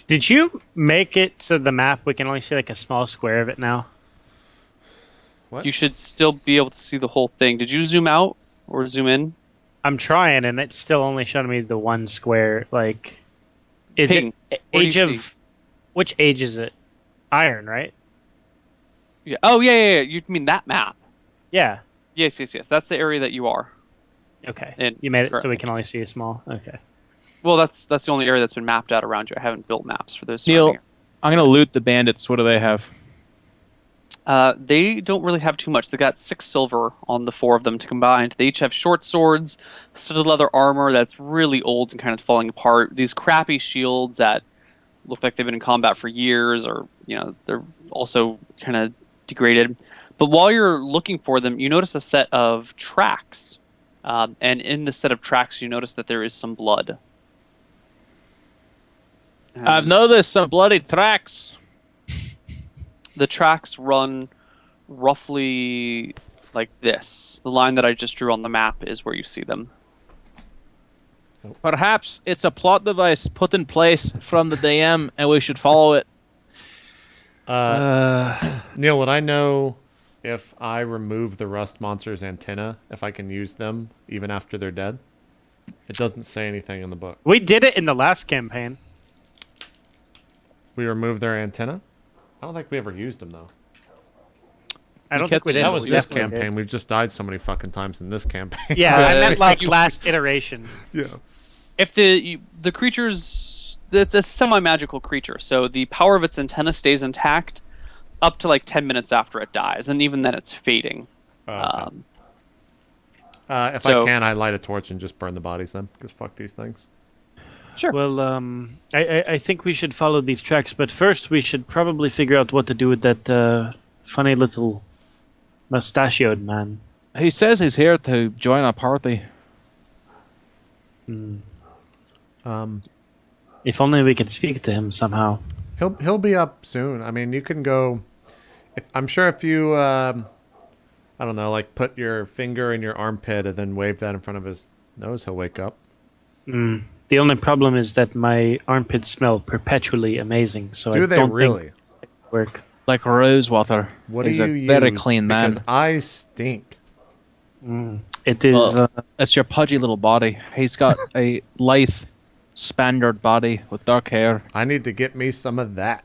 Did you make it so the map we can only see like a small square of it now? What? You should still be able to see the whole thing. Did you zoom out or zoom in? I'm trying, and it's still only showing me the one square. Like, is Ping. it What do age you of? see? Which age is it? Iron, right? Yeah. Oh, yeah. You mean that map? Yeah. Yes. That's the area that you are. Okay. In You made it so currently. we can only see a small. Okay. Well, that's the only area that's been mapped out around you. I haven't built maps for those surrounding Neal, I'm gonna loot the bandits. What do they have? They don't really have too much. They got 6 silver on the 4 of them to combine. They each have short swords, studded leather armor that's really old and kind of falling apart. These crappy shields that look like they've been in combat for years, or they're also kind of degraded. But while you're looking for them, you notice a set of tracks, and in the set of tracks, you notice that there is some blood. I've noticed some bloody tracks. The tracks run roughly like this. The line that I just drew on the map is where you see them. Perhaps it's a plot device put in place from the DM, and we should follow it. Neal, would I know if I remove the rust monster's antenna, if I can use them even after they're dead? It doesn't say anything in the book. We did it in the last campaign. We removed their antenna? I don't think we ever used them, though. I don't think we did. That was We this definitely campaign. did. We've just died so many fucking times in this campaign. Yeah, I meant like You- last iteration. Yeah. If the creature's, it's a semi-magical creature, so the power of its antenna stays intact up to like 10 minutes after it dies, and even then it's fading. Okay. If so- I can, I light a torch and just burn the bodies then, because fuck these things. Sure. Well, I think we should follow these tracks, but first we should probably figure out what to do with that funny little mustachioed man. He says he's here to join our party. If only we could speak to him somehow. He'll be up soon. I mean, you can go. I'm sure if you, I don't know, like put your finger in your armpit and then wave that in front of his nose, he'll wake up. The only problem is that my armpits smell perpetually amazing, so Do I they don't really? think it would work. Like rose water. What He's do a you very use? clean man. Because I stink. It is. Well, it's your pudgy little body. He's got a lithe, Spaniard body with dark hair. I need to get me some of that.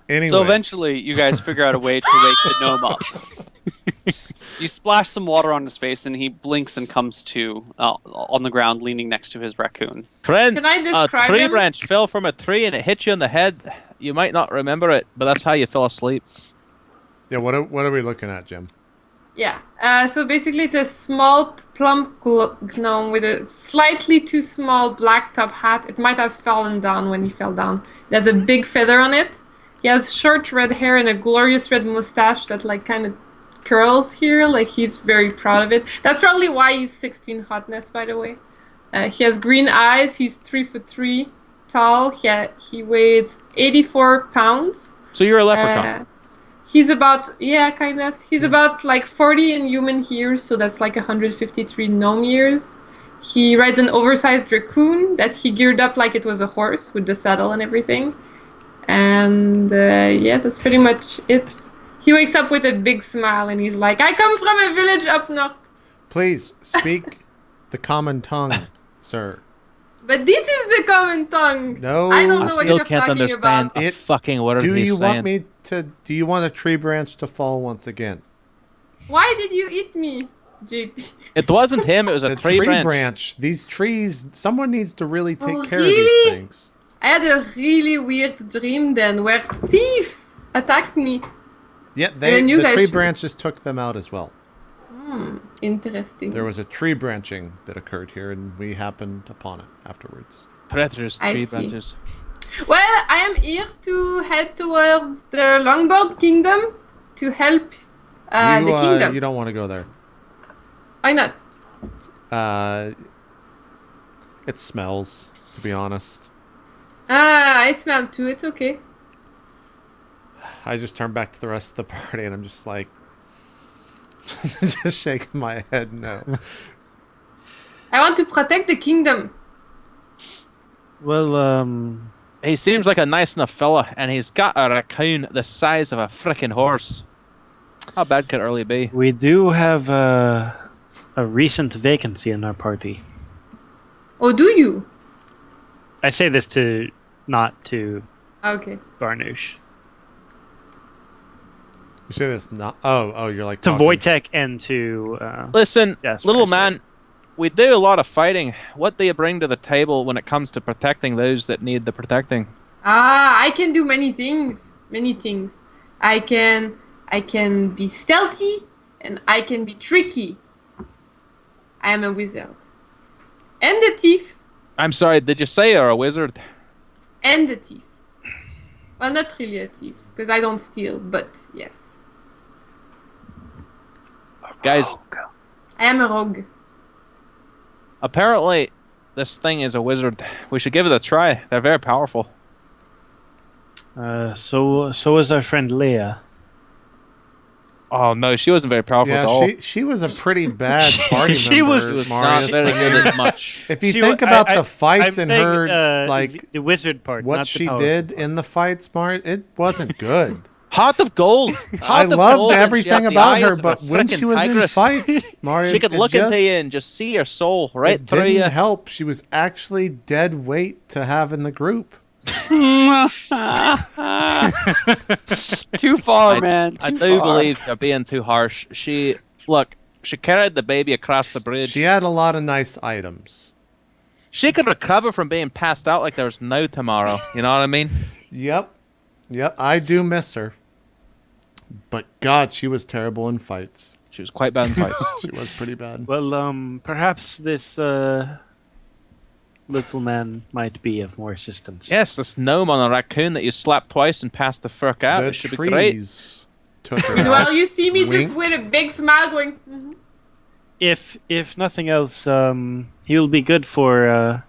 Anyway. So eventually, you guys figure out a way to wake the gnome up. You splash some water on his face, and he blinks and comes to on the ground, leaning next to his raccoon. Friend, Can I a describe tree him? branch fell from a tree and it hit you in the head. You might not remember it, but that's how you fell asleep. Yeah, what are we looking at, Jim? Yeah. So basically, it's a small, plump gnome with a slightly too small black top hat. It might have fallen down when he fell down. It has a big feather on it. He has short red hair and a glorious red mustache that like kind of curls here. Like he's very proud of it. That's probably why he's 16 hotness, by the way. He has green eyes. He's 3'3" tall. He weighs 84 pounds. So you're a leprechaun. He's about, yeah, kind of. He's about like 40 in human years, so that's like 153 gnome years. He rides an oversized raccoon that he geared up like it was a horse with the saddle and everything. And yeah, that's pretty much it. He wakes up with a big smile and he's like, I come from a village up north. Please speak the common tongue, sir. But this is the common tongue. No, I don't I know what still you're can't talking understand about. a fucking word Do he's you saying. want me to? Do you want a tree branch to fall once again? Why did you eat me, JP? It wasn't him, it was a The tree branch. branch. These trees. Someone needs to really take Oh, care of these really? things. I had a really weird dream then where thieves attacked me. Yeah, I knew the that tree should- branches took them out as well. Interesting. There was a tree branching that occurred here, and we happened upon it afterwards. Predators, I tree see. branches. Well, I am here to head towards the Longboard Kingdom to help the kingdom. You don't want to go there. Why not? It smells, to be honest. I smell too. It's okay. I just turn back to the rest of the party, and I'm just like, just shaking my head no. I want to protect the kingdom. Well, He seems like a nice enough fella, and he's got a raccoon the size of a frickin' horse. How bad could it really be? we do have a recent vacancy in our party. Oh, do you? I say this not to Okay. Barnouche. You said it's not. Oh, you're like To talking- Wojtek and to... Listen, Jasper, little sorry. man, we do a lot of fighting. What do you bring to the table when it comes to protecting those that need the protecting? I can do many things. Many things. I can be stealthy and I can be tricky. I am a wizard. And a thief. I'm sorry, did you say you're a wizard? And a thief. Well, not really a thief, because I don't steal, but yes. Guys, I am a rogue. apparently this thing is a wizard. We should give it a try. They're very powerful. So is our friend Leia. Oh no, she wasn't very powerful at all. Yeah, she was a pretty bad party She member. was- She was Marius. not very I mean, good at much. If you She think wa- about I- the fights I'm and saying, her, like, the wizard part, what not the she power. did in the fights, Marius, it wasn't good. Heart of gold. I Heart of loved gold, and she everything had the about her, eyes of a but when she frickin' was in tigress, fights, Marius, she could it look just, into you and just see your soul right it through didn't you. help. She was actually dead weight to have in the group. Too far, man. I Too do far. believe you're being too harsh. She carried the baby across the bridge. She had a lot of nice items. She could recover from being passed out like there was no tomorrow. You know what I mean? Yep, I do miss her. But God, she was terrible in fights. She was quite bad in fights. She was pretty bad. Well, perhaps this little man might be of more assistance. Yes, this gnome on a raccoon that you slapped twice and passed the frick out. The It should be great. trees took her And out. while you see me Wink. just with a big smile going, "Mhm." If nothing else, he will be good for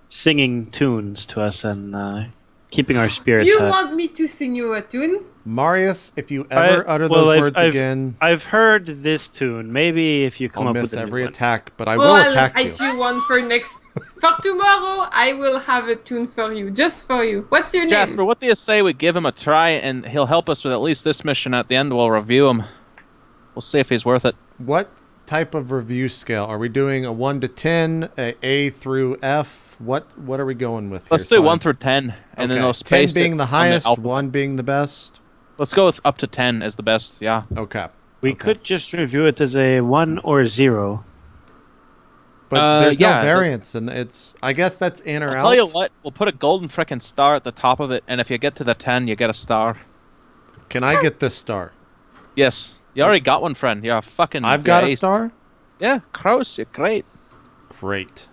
singing tunes to us and keeping our spirits You high. want me to sing you a tune? Marius, if you ever utter well, those I've- words I've- again, I've heard this tune. Maybe if you come I'll up miss with a every new one. attack, but I Oh, will I'll attack you. write you one for next. For tomorrow, I will have a tune for you, just for you. What's your Jasper, name? what do you say we give him a try and he'll help us with at least this mission at the end? We'll review him. We'll see if he's worth it. What type of review scale? Are we doing a 1 to 10, A through F? What are we going with here? Let's do So 1 through 10, and then okay. we'll 10 space being it the on highest, alphabet. 1 being the best. Let's go with up to 10 as the best, yeah. Okay. We could just review it as a 1 or 0. But there's yeah, no variance, and it's. I guess that's in or I'll out. tell you what, we'll put a golden frickin' star at the top of it, and if you get to the 10, you get a star. Can I get this star? Yes. You already got one, friend. You're a fucking I've got a ace. star. Yeah, Kraus, you're great. Great.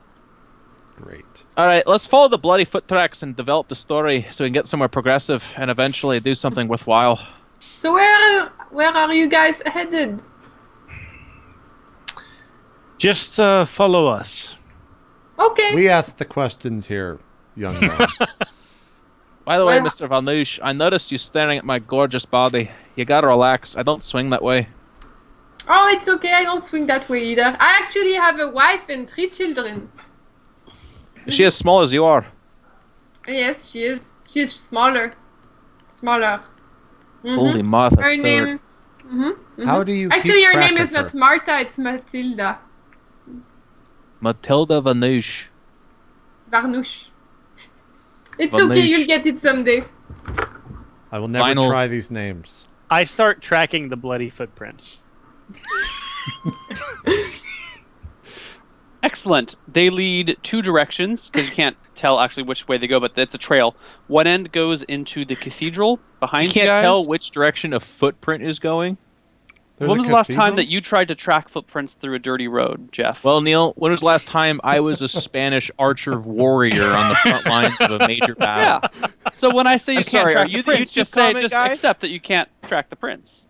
Alright, let's follow the bloody foot tracks and develop the story so we can get somewhere progressive and eventually do something worthwhile. So where are you guys headed? Just follow us. Okay. We asked the questions here, young man. By the way, Well- Mr. Valnouche, I noticed you staring at my gorgeous body. You gotta relax. I don't swing that way. Oh, it's okay. I don't swing that way either. I actually have a wife and 3 children. Is she as small as you are? Yes, she is. She is smaller. Smaller. Mhm. Holy Martha Her Stewart. name. How do you Actually, keep her track name of is not her? Martha. It's Matilda Matilda Valnouche. Varnouche. It's Varnouche. okay. You'll get it someday. I will never Final- try these names. I start tracking the bloody footprints. Excellent. They lead 2 directions because you can't tell actually which way they go, but it's a trail. One end goes into the cathedral behind You you, can't guys. tell which direction a footprint is going. There's When a was the last time cathedral? that you tried to track footprints through a dirty road, Jeff? Well, Neil, when was the last time I was a Spanish archer warrior on the front lines of a major battle? yeah. So when I say you I'm can't sorry, track are you the the prints, YouTube just say, comment just guy? accept that you can't track the prints.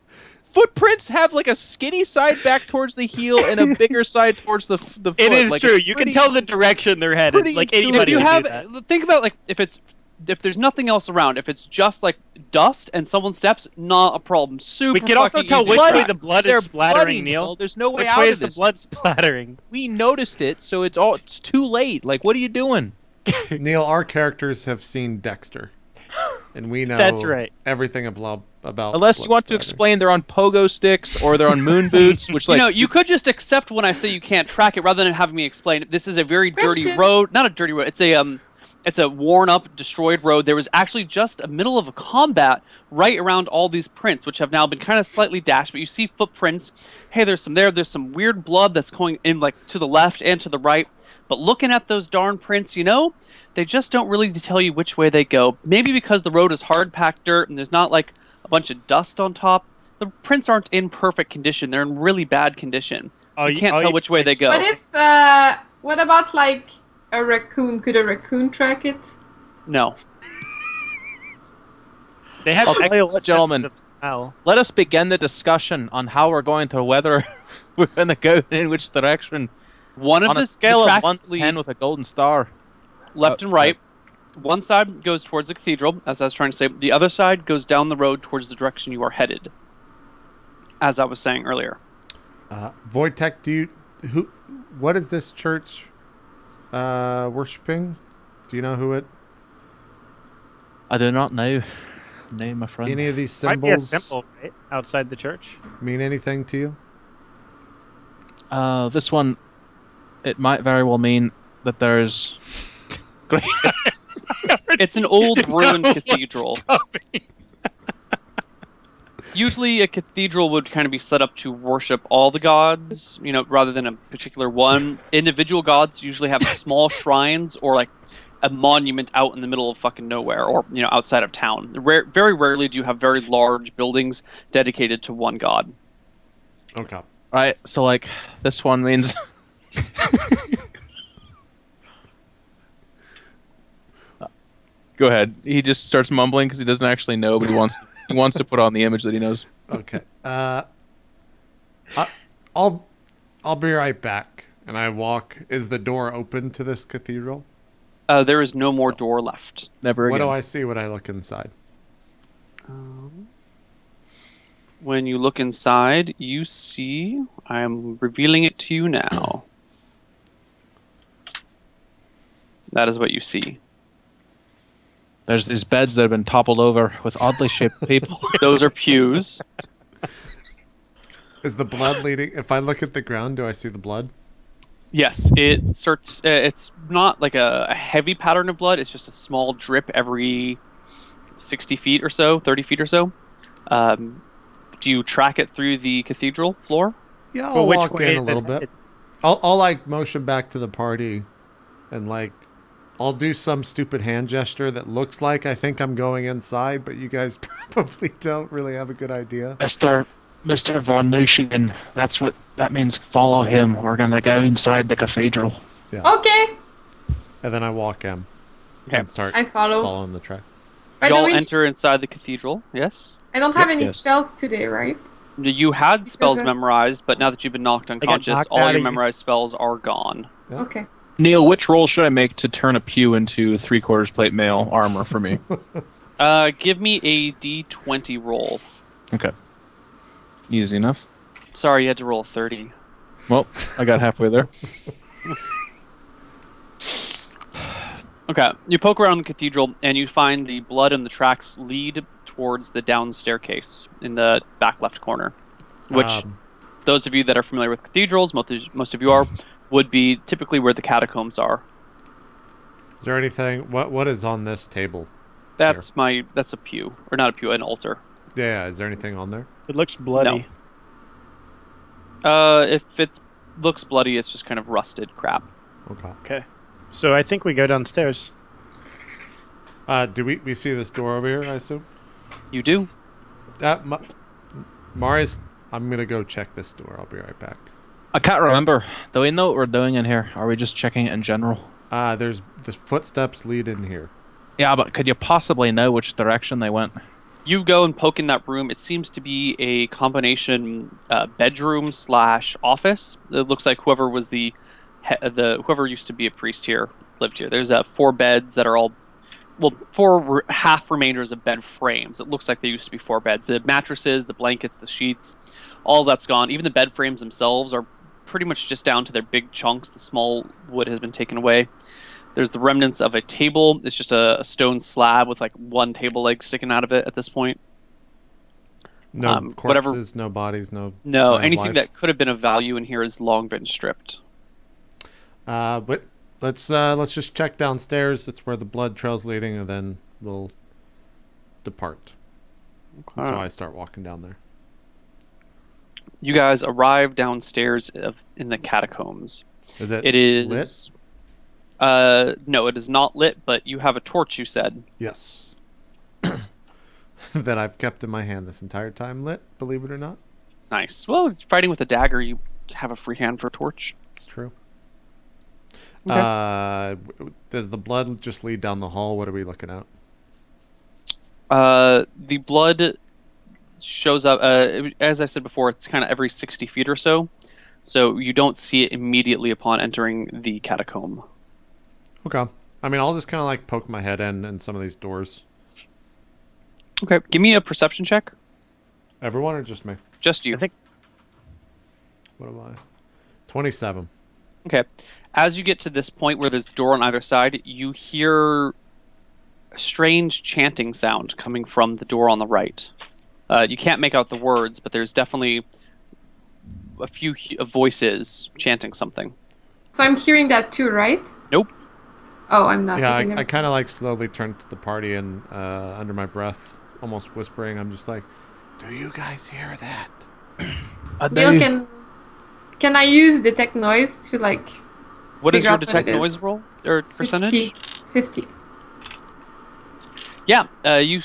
Footprints have like a skinny side back towards the heel and a bigger side towards the foot. It is Like, true. it's You pretty- can tell the direction they're headed. pretty Like intuitive. anybody If you would have, do that. think about like if it's if there's nothing else around, if it's just like dust and someone steps, not a problem. Super. We can also fucking tell easy which to way track. the blood They're is splattering, bloody, Neil. There's no way Which out way of is the this. blood splattering? We noticed it, so it's too late. Like, what are you doing? Neil, our characters have seen Dexter, and we know That's right. everything about. Unless you want to blood explain they're on pogo sticks or they're on moon boots, which like You could just accept when I say you can't track it, rather than having me explain it. This is a very dirty Question. road. Not a dirty road. It's a worn up, destroyed road. There was actually just a middle of a combat right around all these prints, which have now been kind of slightly dashed. But you see footprints. Hey, there's some there. There's some weird blood that's going in like to the left and to the right. But looking at those darn prints, they just don't really tell you which way they go. Maybe because the road is hard packed dirt and there's not like a bunch of dust on top. The prints aren't in perfect condition. They're in really bad condition. You can't tell which way they go. What if, what about like a raccoon? Could a raccoon track it? No. They have I'll tell you what, gentlemen. of smell. let us begin the discussion on how we're going to whether we're going to go in which direction. One of On the a scale the of tracks 1 to lead 10 with a golden star. left and right. One side goes towards the cathedral, as I was trying to say. The other side goes down the road towards the direction you are headed, as I was saying earlier. Wojtek, what is this church worshipping? Do you know who it? I do not know. Name my friend. Any of these Might be a symbols symbol, right? Outside the church. mean anything to you? This one, it might very well mean that there's... It's an old ruined cathedral. Usually a cathedral would kind of be set up to worship all the gods, rather than a particular one. Individual gods usually have small shrines or like a monument out in the middle of fucking nowhere or, outside of town. Very rarely do you have very large buildings dedicated to one god. Okay. Right, so like, this one means... Go ahead. He just starts mumbling because he doesn't actually know, but he wants to put on the image that he knows. Okay. I'll be right back. And I walk. Is the door open to this cathedral? There is no more door left. Never What again. do I see when I look inside? When you look inside, you see... I am revealing it to you now. That is what you see. There's these beds that have been toppled over with oddly shaped people. Those are pews. Is the blood leading? If I look at the ground, do I see the blood? Yes, it starts. It's not like a heavy pattern of blood. It's just a small drip every 60 feet or so, 30 feet or so. Do you track it through the cathedral floor? Yeah, But I'll which walk way in a is little it? bit. I'll like motion back to the party, and like I'll do some stupid hand gesture that looks like I think I'm going inside, but you guys probably don't really have a good idea. Mr. Von Nushingen, that means follow him. We're gonna go inside the cathedral. Yeah. Okay, And then I walk in Okay. and start I follow. following the track. By You the all way, enter inside the cathedral. Yes. I don't have Yep, any yes. spells today, right? You had spells Because, memorized, but now that you've been knocked unconscious, knocked all out your of you. memorized spells are gone. Yeah. Okay. Neil, which roll should I make to turn a pew into 3/4 plate mail armor for me? Give me a d20 roll. Okay. Easy enough. Sorry, you had to roll a 30. Well, I got halfway there. Okay, you poke around the cathedral and you find the blood and the tracks lead towards the down staircase in the back left corner, which those of you that are familiar with cathedrals, most of you are, would be typically where the catacombs are. Is there anything? What is on this table? That's a pew, or not a pew, an altar. Yeah. Is there anything on there? It looks bloody. If it looks bloody, it's just kind of rusted crap. Okay. Okay. So I think we go downstairs. Do we see this door over here? I assume. You do. Marius, I'm gonna go check this door. I'll be right back. I can't remember. Do we know what we're doing in here? Are we just checking it in general? There's the footsteps lead in here. Yeah, but could you possibly know which direction they went? You go and poke in that room. It seems to be a combination bedroom / office. It looks like whoever was whoever used to be a priest here lived here. There's 4 beds that are all half remainders of bed frames. It looks like there used to be 4 beds. The mattresses, the blankets, the sheets, all that's gone. Even the bed frames themselves are pretty much just down to their big chunks. The small wood has been taken away. There's the remnants of a table. It's just a stone slab with like one table leg sticking out of it at this point. No corpses, no bodies, no sign of anything life. that could have been of value in here has long been stripped. But let's just check downstairs. That's where the blood trail's leading, and then we'll depart. Okay. So I start walking down there. You guys arrive downstairs in the catacombs. Is it? It is lit? No, it is not lit, but you have a torch, you said. Yes. That I've kept in my hand this entire time, lit. Believe it or not. Nice. Well, fighting with a dagger, you have a free hand for a torch. It's true. Okay. Does the blood just lead down the hall? What are we looking at? The blood shows up, as I said before, it's kind of every 60 feet or so. So you don't see it immediately upon entering the catacomb. Okay. I mean, I'll just kind of like poke my head in some of these doors. Okay. Give me a perception check. Everyone or just me? Just you. I think What am I? 27. Okay. As you get to this point where there's the door on either side, you hear a strange chanting sound coming from the door on the right. You can't make out the words, but there's definitely a few voices chanting something. So I'm hearing that too, right? Nope. Oh, I'm not. Yeah, hearing I it. kind of like slowly turned to the party and under my breath, almost whispering, I'm just like, do you guys hear that? Neil, can I use detect noise to like? What is figure your out what detect it is? noise roll or percentage? 50. Yeah, you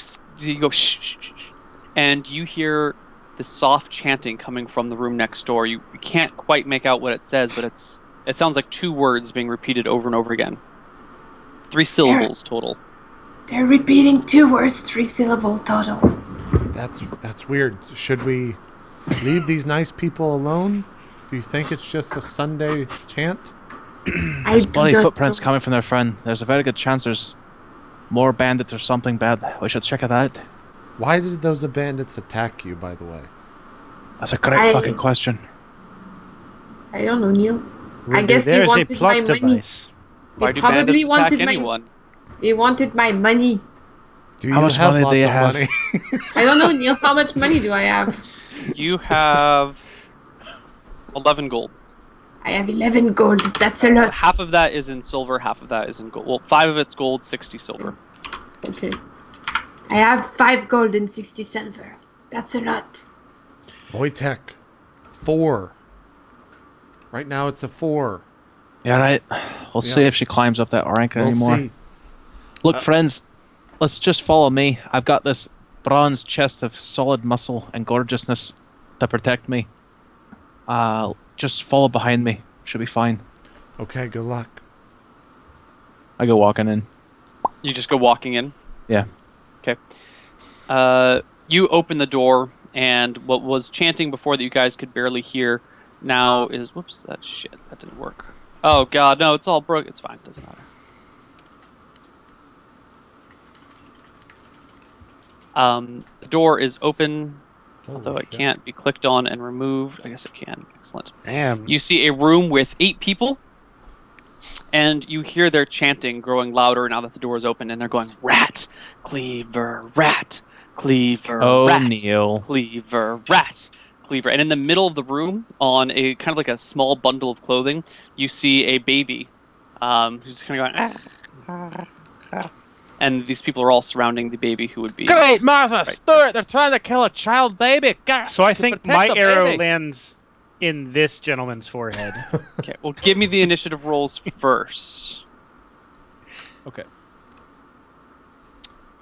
go shh, shh, shh, shh, and you hear the soft chanting coming from the room next door. You can't quite make out what it says, but it sounds like 2 words being repeated over and over again. 3 syllables total. They're repeating 2 words, 3 syllable total. That's weird. Should we leave these nice people alone? Do you think it's just a Sunday chant? There's bloody footprints coming from their friend. There's a very good chance there's more bandits or something bad. We should check it out. Why did those bandits attack you, by the way? That's a great fucking question. I don't know, Neil. I Ruby, guess they there's a wanted my plot money. device. Why They do probably bandits attack wanted anyone? They wanted my money. Do you How much have money lots do you of have? money? I don't know, Neil. How much money do I have? You have 11 gold. I have 11 gold. That's a lot. Half of that is in silver, half of that is in gold. Well, 5 of it's gold, 60 silver. Okay. I have 5 gold and 60 silver. That's a lot. Wojtek, 4. Right now it's a 4. Yeah, right. We'll see if she climbs up that rank We'll anymore. see. Look, friends, let's just follow me. I've got this bronze chest of solid muscle and gorgeousness to protect me. Just follow behind me. Should be fine. Okay, good luck. I go walking in. You just go walking in? Yeah. Okay. You open the door, and what was chanting before that you guys could barely hear now is... Whoops, that didn't work. Oh, God, no, it's all broke. It's fine, doesn't matter. The door is open, although it can't be clicked on and removed. I guess it can. Excellent. Damn. You see a room with 8 people, and you hear their chanting growing louder now that the door is open, and they're going, rat, cleaver, rat, cleaver, Oh, rat, Neil. cleaver, rat, cleaver. And in the middle of the room, on a kind of like a small bundle of clothing, you see a baby who's just kind of going, and these people are all surrounding the baby who would be... Great, Martha! Right. Stuart, they're trying to kill a child baby! So I think Protect my the arrow baby. lands in this gentleman's forehead. Okay, well, give me the initiative rolls first. Okay.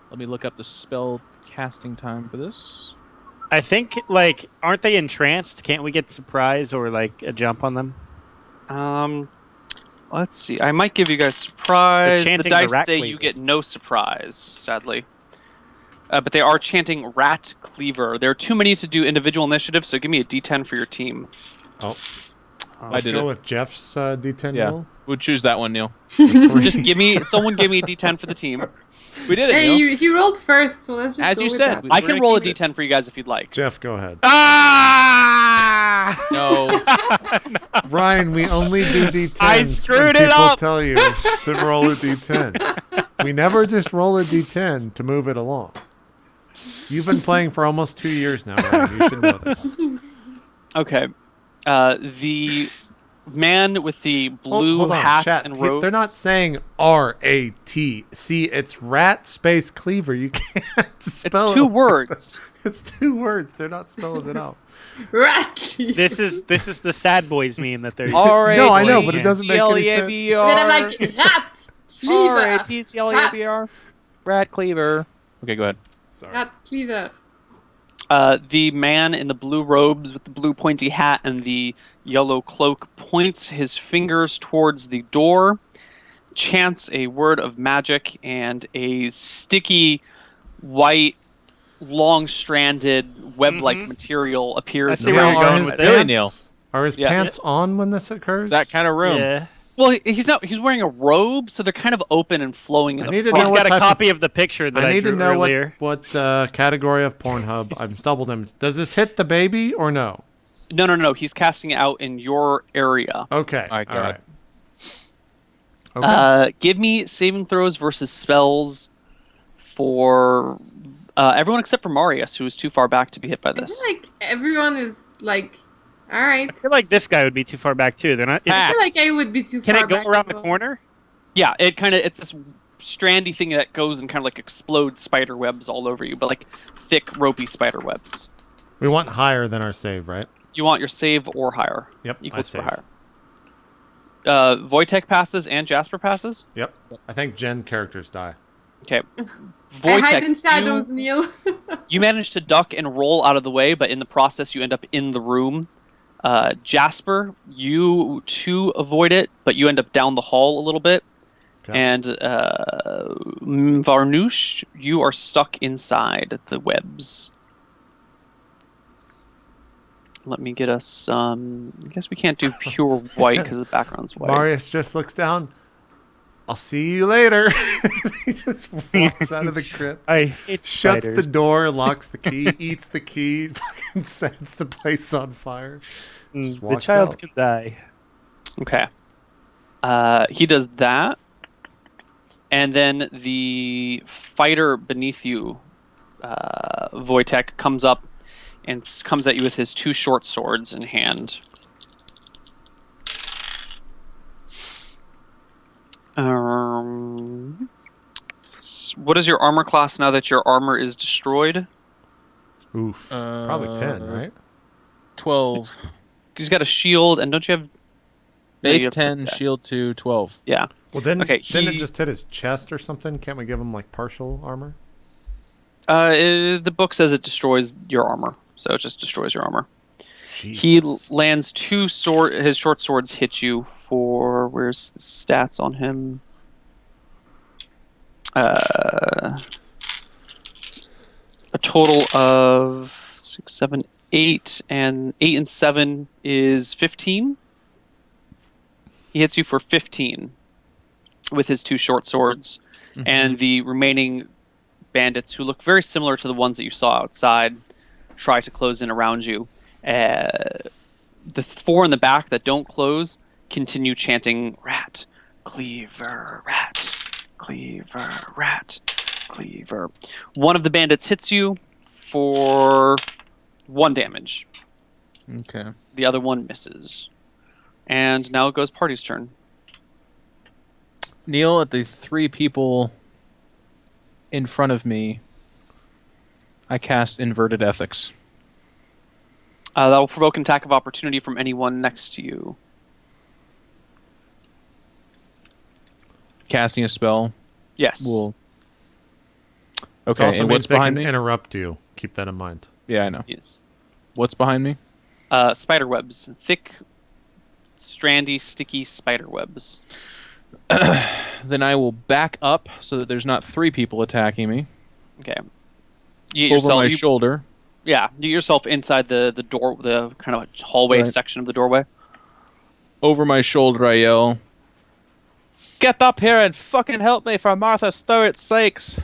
Let me look up the spell casting time for this. I think, like, aren't they entranced? Can't we get surprise or, like, a jump on them? Let's see. I might give you guys surprise. They're The chanting the dice rat say cleaver. you get no surprise, sadly. But they are chanting rat cleaver. There are too many to do individual initiatives, so give me a d10 for your team. Oh. Let's did go it. with Jeff's D10 Yeah. roll. We'll choose that one, Neil. Just someone give me a D10 for the team. We did it, Hey, Neil. he rolled first, so let's just As go you with said, that. we- I We're can gonna roll a keep it- D10 for you guys if you'd like. Jeff, go ahead. Ah! No. Ryan, we only do D10s I when screwed it people up. tell you to roll a D10. We never just roll a D10 to move it along. You've been playing for almost 2 years now, Ryan. You should know this. Okay. The man with the blue Hold on, hat chat. and robes. They're not saying R-A-T. See, it's rat space cleaver. You can't spell It's it. two words. It's 2 words. They're not spelling it out. Right. This is the sad boys meme that they're No, I know, but it doesn't make any sense. Then I'm like, rat, cleaver, R-A-T-C-L-E-A-V-E-R. Rat cleaver. Okay, go ahead. Sorry. rat, cleaver. The man in the blue robes with the blue pointy hat and the yellow cloak points his fingers towards the door, chants a word of magic, and a sticky, white, long-stranded, web-like material appears I see where around you're going him. with Really, this. Neil? Are his Yeah. pants on when this occurs? That kind of room. Yeah. Well, he's not. He's wearing a robe, so they're kind of open and flowing in I the need to front. know He's what got a type of- copy of the picture that I I need to drew know earlier. what category of Pornhub. I've stumbled him. Does this hit the baby or no? No. He's casting it out in your area. Okay. All right, All got right. it. Okay. Give me saving throws versus spells for everyone except for Marius, who is too far back to be hit by I feel this. like everyone is like, all right. I feel like this guy would be too far back too. They're not. I feel like I would be too Can far it go back around as the well. corner? Yeah, it's this strandy thing that goes and kind of like explodes spider webs all over you, but like thick, ropey spider webs. We want higher than our save, right? You want your save or higher. Yep. Equals I for save. higher. Wojtek passes and Jasper passes. Yep. I think Gen characters die. Okay. I hide in Wojtek, shadows, Neil. you manage to duck and roll out of the way, but in the process you end up in the room. Jasper, you too avoid it, but you end up down the hall a little bit. Okay. And Varnouche, you are stuck inside the webs. Let me get us. I guess we can't do pure white because the background's white. Marius just looks down. I'll see you later. He just walks out of the crypt. I hate Shuts spiders. the door, locks the key, eats the key, fucking sets the place on fire. Just The walks child out. can die. Okay. He does that. And then the fighter beneath you, Wojtek, comes up and comes at you with his 2 short swords in hand. What is your armor class now that your armor is destroyed? Oof. Probably 10, right? 12. He's got a shield, and don't you have... No, you Base have- 10, yeah. shield 2, 12. Yeah. Well, then, Okay, didn't it he- just hit his chest or something? Can't we give him, like, partial armor? The book says it destroys your armor, so it just destroys your armor. Jeez. He lands 2 his short swords hit you for... Where's the stats on him? A total of 6, 7, 8, and 8 and 7 is 15. He hits you for 15 with his 2 short swords, and the remaining bandits, who look very similar to the ones that you saw outside, try to close in around you. The 4 in the back that don't close continue chanting, "Rat, cleaver, rat, cleaver, rat, cleaver." One of the bandits hits you for 1 damage. Okay. The other one misses. And now it goes party's turn. Neil, at the 3 people in front of me, I cast Inverted Ethics. That will provoke an attack of opportunity from anyone next to you. Casting a spell Yes. will... It Okay, also and means what's they behind can me? interrupt you. Keep that in mind. Yeah, I know. Yes. What's behind me? Spider webs. Thick, strandy, sticky spider webs. Then I will back up so that there's not 3 people attacking me. Okay. You Over my shoulder. Yeah, you yourself inside the door, the kind of hallway Right. section of the doorway. Over my shoulder, I yell, "Get up here and fucking help me for Martha Stewart's sakes!"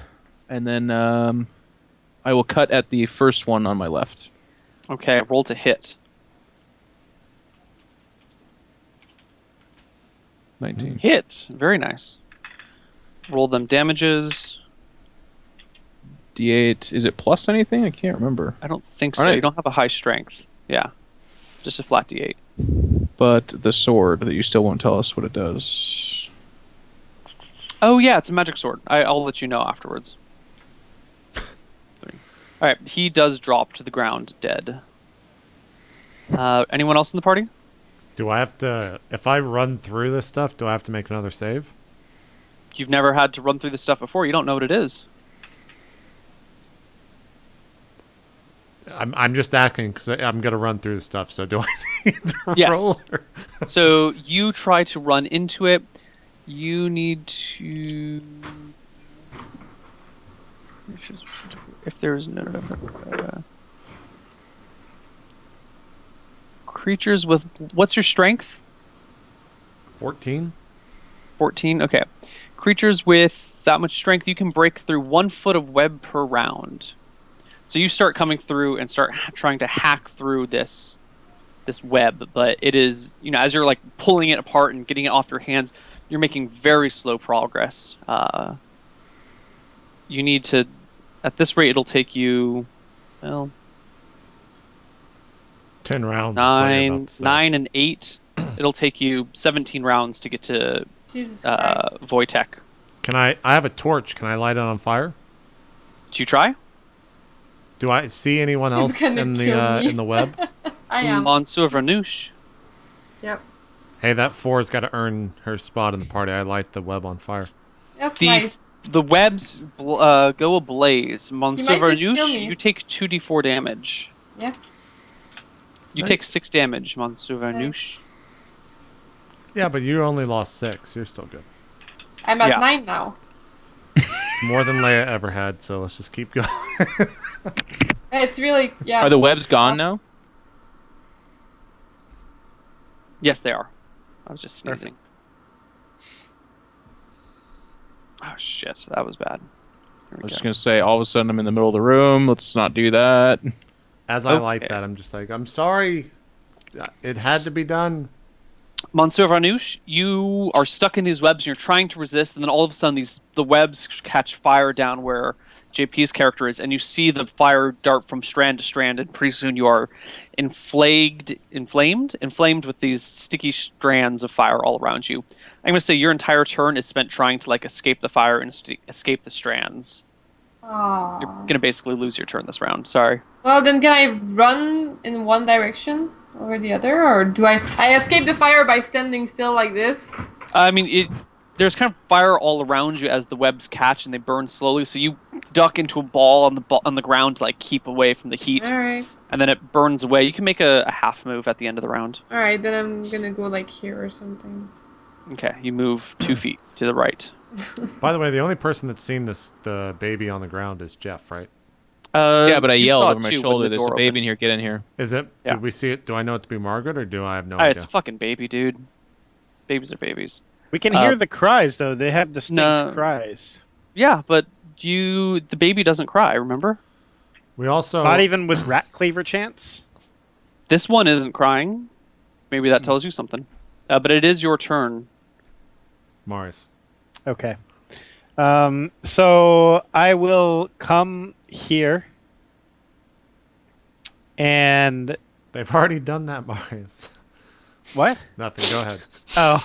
And then I will cut at the first one on my left. Okay, roll to hit. 19. Hit. Very nice. Roll them damages. D8. Is it plus anything? I can't remember. I don't think so. Alright. You don't have a high strength. Yeah. Just a flat D8. But the sword that you still won't tell us what it does. Oh, yeah, it's a magic sword. I'll let you know afterwards. 3. Alright, he does drop to the ground dead. Anyone else in the party? Do I have to, if I run through this stuff, do I have to make another save? You've never had to run through this stuff before. You don't know what it is. I'm just asking because I'm going to run through the stuff, so do I need to Yes. roll? So you try to run into it. You need to... If there's no... creatures with... What's your strength? 14? 14? Okay. Creatures with that much strength, you can break through 1 foot of web per round. So you start coming through and start trying to hack through this web, but it is, as you're like pulling it apart and getting it off your hands, you're making very slow progress. You need to, at this rate, it'll take you, 10 rounds. 9 and 8. It'll take you 17 rounds to get to Jesus Christ. Wojtek. I have a torch. Can I light it on fire? Do you try? Do I see anyone It's else gonna in kill me. the web? I am. Monsieur Vernouche. Yep. Hey, that 4's got to earn her spot in the party. I light the web on fire. That's The nice. the webs go ablaze. Monsieur might just kill Vernouche, me. you take 2d4 damage. Yeah. You Right. take 6 damage, Monsieur Vernouche. Yeah, but you only lost 6. You're still good. I'm at Yeah. 9 now. It's more than Leia ever had, so let's just keep going. It's really, yeah. Are the webs gone now? Yes, they are. I was just sneezing. Oh shit, that was bad. Here I we was just go. going to say, all of a sudden I'm in the middle of the room. Let's not do that. As I light Okay. that, I'm just like, I'm sorry. It had to be done. Monsieur Vernouche, you are stuck in these webs and you're trying to resist, and then all of a sudden the webs catch fire down where JP's character is, and you see the fire dart from strand to strand, and pretty soon you are inflamed with these sticky strands of fire all around you. I'm going to say your entire turn is spent trying to escape the fire and escape the strands. Aw. You're going to basically lose your turn this round. Sorry. Well, then can I run in one direction or the other? Or do I escape the fire by standing still like this? I mean, there's kind of fire all around you as the webs catch and they burn slowly. So you duck into a ball on the ground to keep away from the heat, Alright. and then it burns away. You can make a half move at the end of the round. Alright, then I'm gonna go here or something. Okay, you move 2 feet to the right. By the way, the only person that's seen the baby on the ground is Jeff, right? Yeah, but I you yelled saw over it my too when shoulder, the there's a door baby opened. in here, get in here. Is it? Yeah. Did we see it? Do I know it to be Margaret, or do I have no It's idea? a fucking baby, dude. Babies are babies. We can hear the cries though. They have distinct No. cries. Yeah, but the baby doesn't cry, remember? We also Not even with rat cleaver chants. This one isn't crying. Maybe that tells you something. But it is your turn. Mars. Okay. So I will come here. And They've already done that, Marius. what? Nothing. Go ahead. Oh.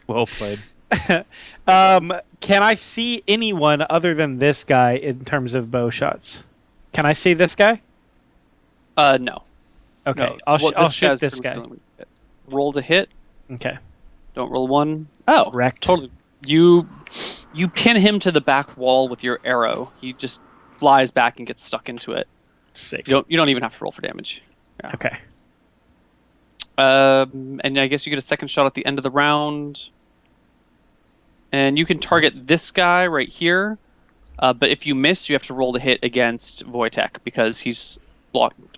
Well played. Can I see anyone other than this guy in terms of bow shots? Can I see this guy? No. Okay, No. I'll This shoot guy's this pretty guy. much the only hit. Roll to hit. Okay. Don't roll 1. Oh, Wrecked. totally. You pin him to the back wall with your arrow. He just flies back and gets stuck into it. Sick. You don't even have to roll for damage. Okay. And I guess you get a second shot at the end of the round. And you can target this guy right here. But if you miss, you have to roll to hit against Wojtek because he's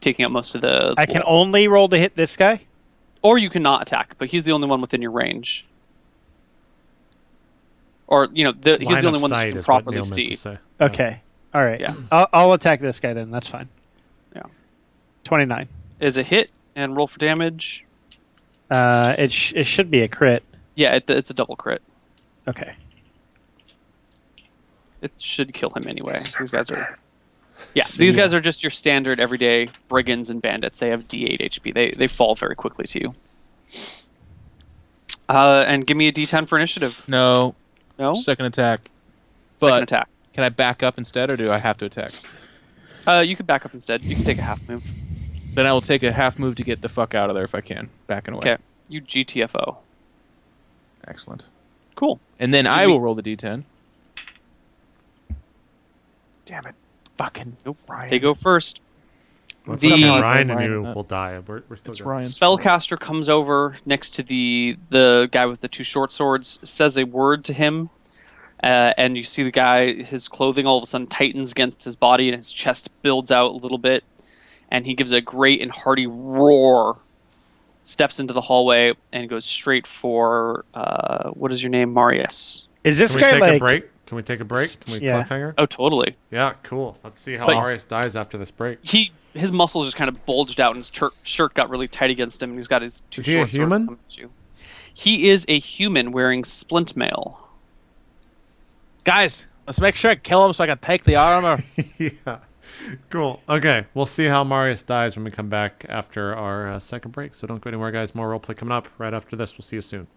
taking up most of the... I can only roll to hit this guy? Or you can not attack, but he's the only one within your range. Or, he's the Line only of one that sight you can is what properly Neal meant to see. say. Okay. All right. Yeah. I'll attack this guy then. That's fine. Yeah. 29. Is a hit and roll for damage. It should be a crit. Yeah, it's a double crit. Okay. It should kill him anyway. These guys are... Yeah, these guys are just your standard everyday brigands and bandits. They have D8 HP. They fall very quickly to you. And give me a D10 for initiative. No. No? Second attack. Second But attack. can I back up instead, or do I have to attack? You could back up instead. You can take a half move. Then I will take a half move to get the fuck out of there if I can. Backing away. Okay. You GTFO. Excellent. Cool. And then I we- will roll the d10. Damn it. Fucking Ryan. They go first. What's The- up, Somehow I Ryan know and you Ryan. will die. We're still It's good. Ryan. Spellcaster comes over next to the guy with the two short swords, says a word to him, and you see the guy, his clothing all of a sudden tightens against his body and his chest builds out a little bit, and he gives a great and hearty roar, steps into the hallway, and goes straight for, what is your name, Marius? Is this Can we guy take like... a break? Can we take a break? Can we Yeah. cliffhanger? Oh, totally. Yeah, cool. Let's see how But- Marius dies after this break. His muscles just kind of bulged out, and his shirt got really tight against him, and he's got his two Is he a short swords human? coming at you. He is a human wearing splint mail. Guys, let's make sure I kill him so I can take the armor. Yeah. Cool. Okay, we'll see how Marius dies when we come back after our second break. So don't go anywhere, guys. More roleplay coming up right after this. We'll see you soon.